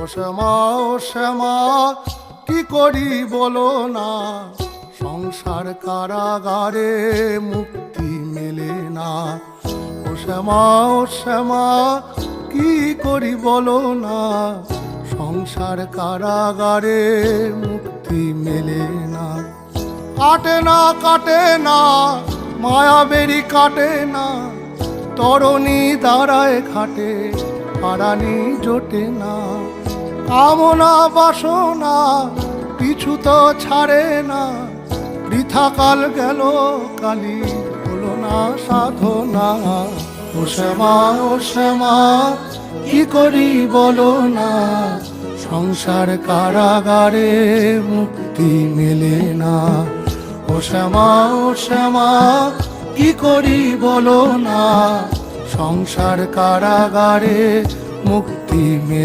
ও শ্যামা কি করি বলো না, সংসার কারাগারে মুক্তি মেলে না। ও শ্যামা কি করি বলো না, সংসার কারাগারে মুক্তি মেলে না। কাটে না মায়াবেরি কাটে না, তরণী দাঁড়ায় ঘাটে পারানি জোটে না। কামনা বাসনা পিছু তো ছাড়ে না, বৃথা কাল গেল কালি হলো না সাধনা। ও শ্যামা কি করি বলো না, সংসার কারাগারে মুক্তি মেলে না। ও শ্যামা কি করি বলো না, সংসার কারাগারে মুক্তি মেলে।